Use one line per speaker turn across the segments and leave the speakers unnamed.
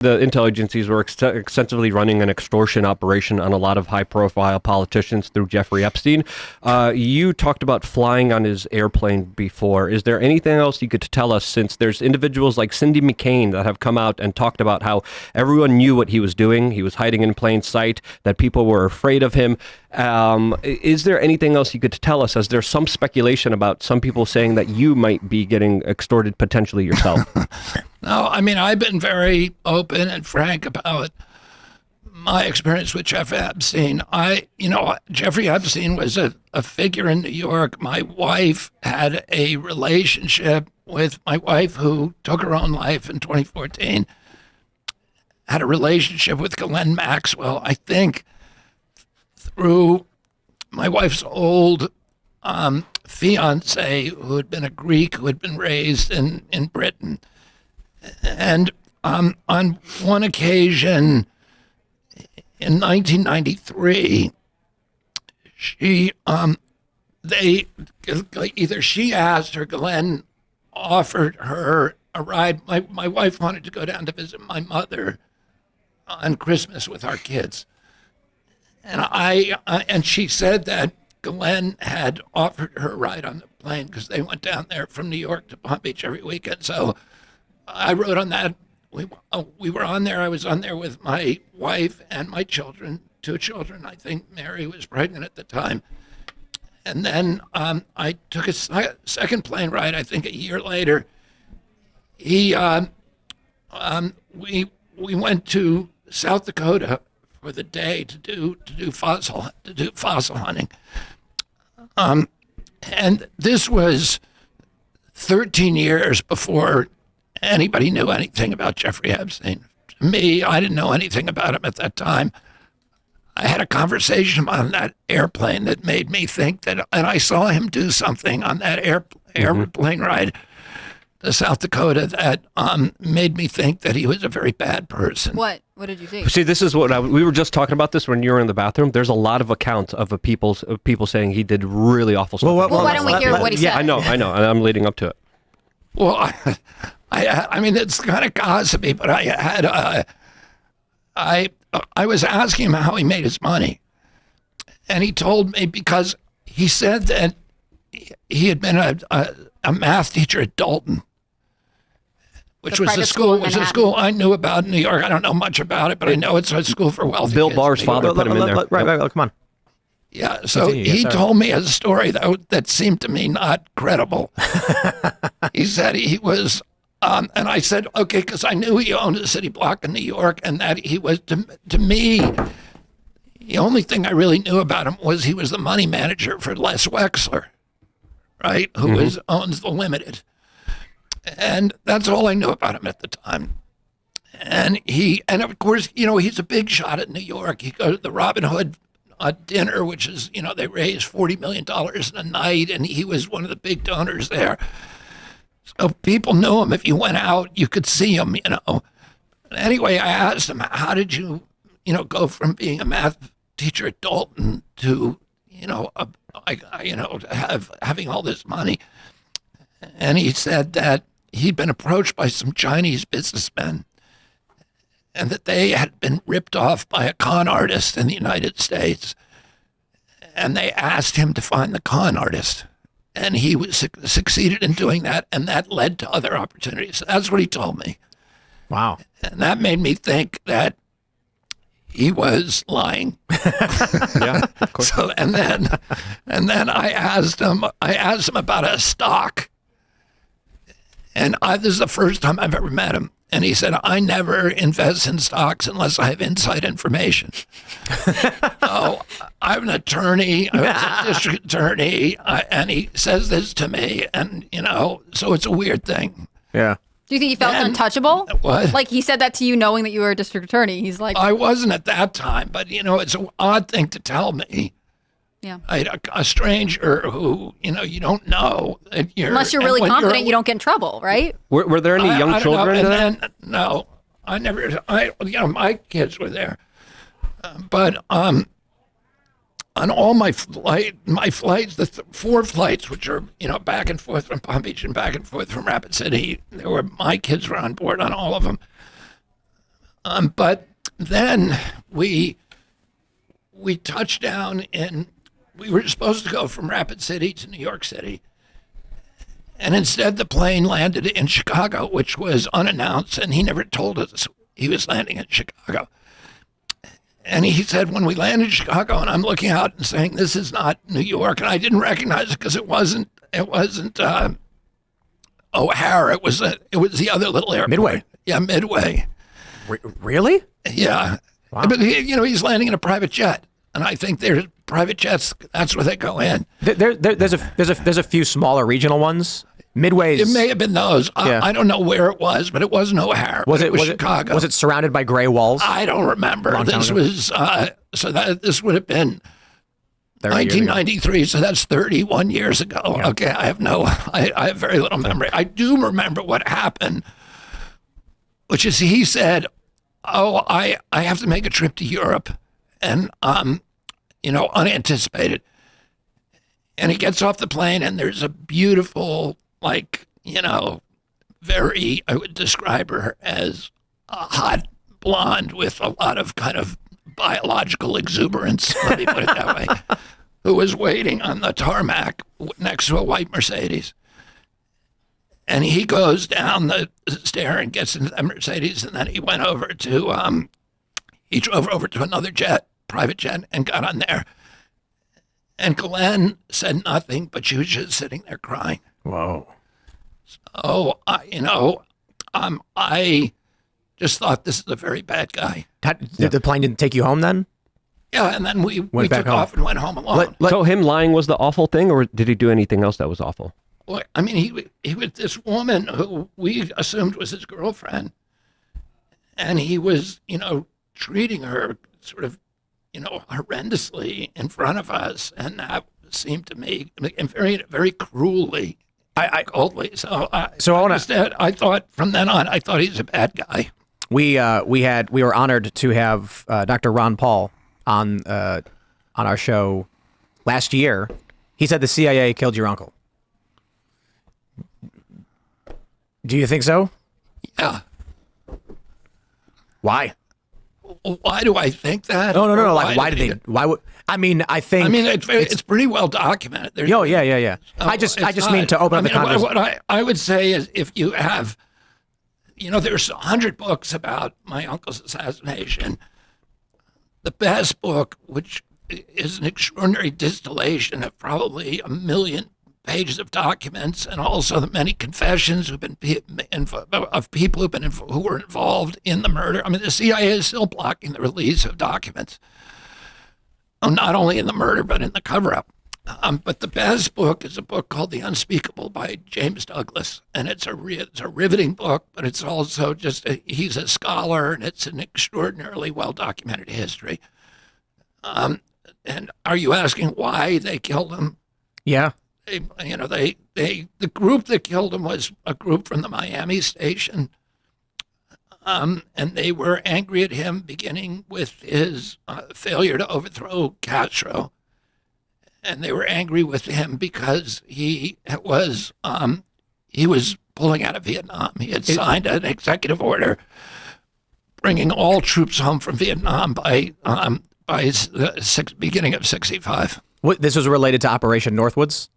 the intel agencies were extensively running an extortion operation on a lot of high-profile politicians through Jeffrey Epstein. You talked about flying on his airplane before. Is there anything else you could tell us, since there's individuals like Cindy McCain that have come out and talked about how everyone knew what he was doing, he was hiding in plain sight, that people were afraid of him. Is there anything else you could tell us, as there's some speculation about some people saying that you might be getting extorted potentially yourself?
No, I mean, I've been very open and frank about my experience with Jeffrey Epstein. Jeffrey Epstein was a figure in New York. My wife had a relationship with my wife, who took her own life in 2014, had a relationship with Ghislaine Maxwell, I think, through my wife's old fiance, who had been a Greek, who had been raised in Britain. And on one occasion in 1993, either she asked or Glenn offered her a ride. My wife wanted to go down to visit my mother on Christmas with our kids. And she said that Glenn had offered her a ride on the plane because they went down there from New York to Palm Beach every weekend. So I wrote on that. We were on there. I was on there with my wife and my children, 2 children. I think Mary was pregnant at the time. And then I took a second plane ride, I think a year later. We went to South Dakota for the day to do fossil hunting. And this was 13 years before anybody knew anything about Jeffrey Epstein. To me, I didn't know anything about him at that time. I had a conversation on that airplane that made me think that, and I saw him do something on that airplane ride to South Dakota that made me think that he was a very bad person.
What did you see?
See, this is what we were just talking about this when you were in the bathroom. There's a lot of accounts of people saying he did really awful stuff.
Well, why don't we hear what he said?
Yeah, I know, and I'm leading up to it.
Well, I mean, it's kind of gossipy, but I was asking him how he made his money. And he told me, because he said that he had been a math teacher at Dalton, which was a school I knew about in New York. I don't know much about it, but I know it's a school for wealthy
Bill
kids.
Barr's father put him in there.
Right, come on.
Yeah, so he told me a story that seemed to me not credible. He said he was, and I said, okay, because I knew he owned a city block in New York, and that he was, to me, the only thing I really knew about him was he was the money manager for Les Wexler, right, who owns the Limited. And that's all I knew about him at the time. And of course, he's a big shot at New York. He goes to the Robin Hood dinner, which is, they raised $40 million in a night, and he was one of the big donors there. So people knew him. If you went out, you could see him, Anyway, I asked him, how did you, go from being a math teacher at Dalton to, having all this money? And he said that he'd been approached by some Chinese businessmen, and that they had been ripped off by a con artist in the United States. And they asked him to find the con artist. And he succeeded in doing that, and that led to other opportunities. That's what he told me.
Wow.
And that made me think that he was lying.
Yeah, of course.
So, and then I asked him about a stock. And this is the first time I've ever met him. And he said, I never invest in stocks unless I have inside information. So I'm an attorney. I was a district attorney. And he says this to me. And, so it's a weird thing.
Yeah.
Do you think he felt untouchable?
What?
Like he said that to you knowing that you were a district attorney. He's like,
I wasn't at that time, but, it's an odd thing to tell me.
yeah.
A stranger who, you don't know.
Unless you're really confident you don't get in trouble, right?
Were there any young children there?
No, I never. My kids were there, but on all my flights, the 4 flights, which are back and forth from Palm Beach and back and forth from Rapid City, my kids were on board on all of them. But then we touched down we were supposed to go from Rapid City to New York City. And instead the plane landed in Chicago, which was unannounced, and he never told us he was landing in Chicago. And he said, when we landed in Chicago, and I'm looking out and saying, this is not New York, and I didn't recognize it because it wasn't O'Hare. It was the other little airport.
Midway.
Yeah, Midway.
Really?
Yeah.
Wow.
But he's landing in a private jet, and I think there's private jets. That's where they go in.
There's a few smaller regional ones. Midway's.
It may have been those.
Yeah.
I don't know where it was, but it wasn't O'Hare.
Was it
Chicago?
Was it surrounded by gray walls?
I don't remember. This was this would have been 1993, so that's 31 years ago.
Yeah.
Okay, I have very little memory. I do remember what happened, which is he said, "Oh, I have to make a trip to Europe," and unanticipated. And he gets off the plane, and there's a beautiful, very, I would describe her as a hot blonde with a lot of kind of biological exuberance, let me put it that way, who was waiting on the tarmac next to a white Mercedes. And he goes down the stair and gets into the Mercedes, and then he went over to, he drove over to another jet, private jet, and got on there. And Glenn said nothing, but she was just sitting there crying.
Whoa.
So, I just thought this is a very bad guy.
The plane didn't take you home then?
Yeah, and then we
back
took
home.
off and went home alone.
So him lying was the awful thing, or did he do anything else that was awful?
Well, I mean, he was this woman who we assumed was his girlfriend, and he was, treating her sort of, horrendously in front of us, and that seemed to me very, very cruelly, coldly. So I thought from then on, I thought he's a bad guy.
We were honored to have Dr. Ron Paul on our show last year. He said the CIA killed your uncle. Do you think so?
Yeah.
Why?
Why do I think that?
No. Like, why did they? Why would? I mean, I think.
I mean, it's pretty well documented.
Yeah. I just mean to open up the conversation.
What I would say is, if you have, there's 100 books about my uncle's assassination. The best book, which is an extraordinary distillation of probably 1 million pages of documents, and also the many confessions of people who were involved in the murder. I mean, the CIA is still blocking the release of documents, not only in the murder but in the cover-up. But the best book is a book called The Unspeakable by James Douglas, and it's a riveting book, but it's also he's a scholar, and it's an extraordinarily well-documented history. And are you asking why they killed him?
Yeah.
The group that killed him was a group from the Miami station, and they were angry at him, beginning with his failure to overthrow Castro, and they were angry with him because he was pulling out of Vietnam. He had signed an executive order bringing all troops home from Vietnam by the beginning of ~65.
This was related to Operation Northwoods?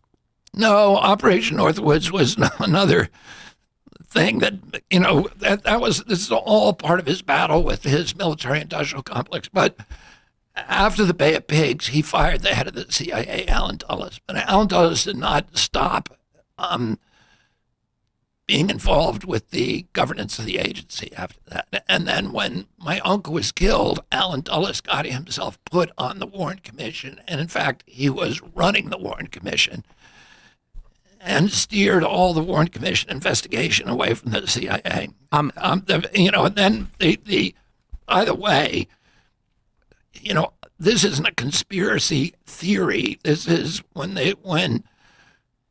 No, Operation Northwoods was another thing that, this is all part of his battle with his military-industrial complex. But after the Bay of Pigs, he fired the head of the CIA, Alan Dulles. But Alan Dulles did not stop being involved with the governance of the agency after that. And then when my uncle was killed, Alan Dulles got himself put on the Warren Commission. And in fact, he was running the Warren Commission and steered all the Warren Commission investigation away from the CIA. And then either way, this isn't a conspiracy theory. This is when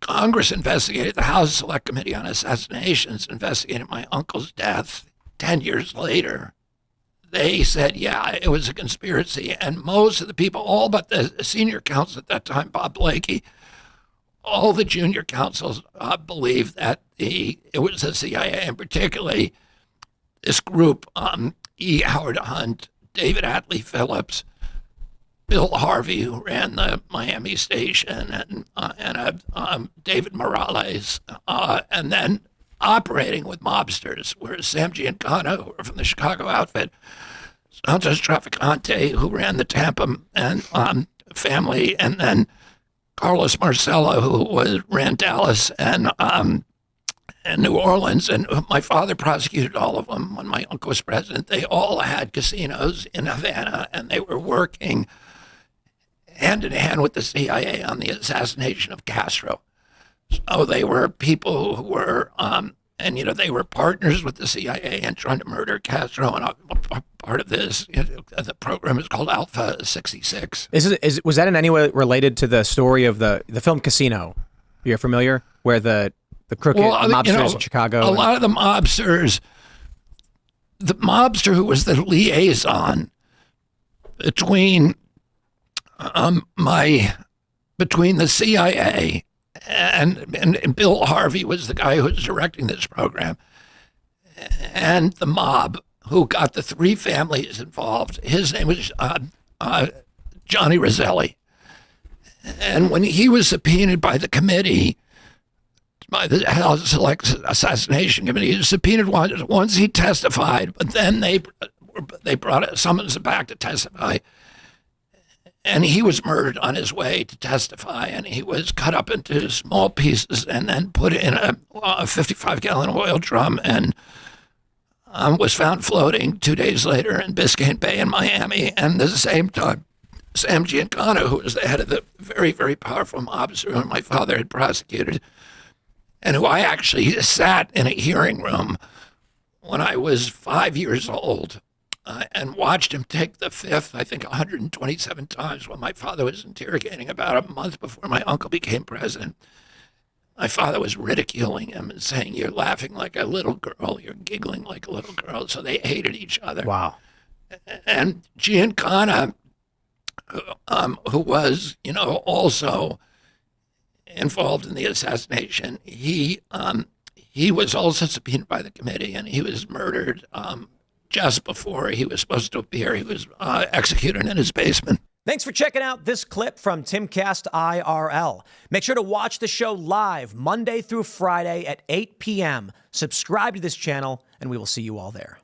Congress investigated, the House Select Committee on Assassinations investigated my uncle's death 10 years later. They said, yeah, it was a conspiracy. And most of the people, all but the senior counsel at that time, Bob Blakey, all the junior counsels believed that it was the CIA, and particularly this group, E. Howard Hunt, David Atlee Phillips, Bill Harvey, who ran the Miami station, and David Morales, and then operating with mobsters were Sam Giancana, who were from the Chicago outfit, Santos Traficante, who ran the Tampa and family, and then Carlos Marcello, who ran Dallas and New Orleans. And my father prosecuted all of them when my uncle was president. They all had casinos in Havana, and they were working hand in hand with the CIA on the assassination of Castro. So they were people who were, they were partners with the CIA and trying to murder Castro. And part of this, the program is called Alpha 66.
Was that in any way related to the story of the film Casino? You're familiar? Where the crooked mobsters in Chicago?
A lot of the mobsters, the mobster who was the liaison between between the CIA and Bill Harvey was the guy who was directing this program, and the mob who got the three families involved. His name was Johnny Roselli. And when he was subpoenaed by the committee, by the House Select Assassination Committee, he was subpoenaed once he testified, but then they brought summons him back to testify. And he was murdered on his way to testify, and he was cut up into small pieces and then put in a 55-gallon oil drum and was found floating 2 days later in Biscayne Bay in Miami. And at the same time, Sam Giancana, who was the head of the very, very powerful mobster who my father had prosecuted, and who I actually sat in a hearing room when I was 5 years old, and watched him take the fifth, I think 127 times, when my father was interrogating about a month before my uncle became president. My father was ridiculing him and saying, "You're laughing like a little girl, you're giggling like a little girl." So they hated each other.
Wow.
And Giancana, who was, also involved in the assassination, he was also subpoenaed by the committee, and he was murdered just before he was supposed to appear. He was executed in his basement.
Thanks for checking out this clip from Timcast IRL. Make sure to watch the show live Monday through Friday at 8 p.m. Subscribe to this channel, and we will see you all there.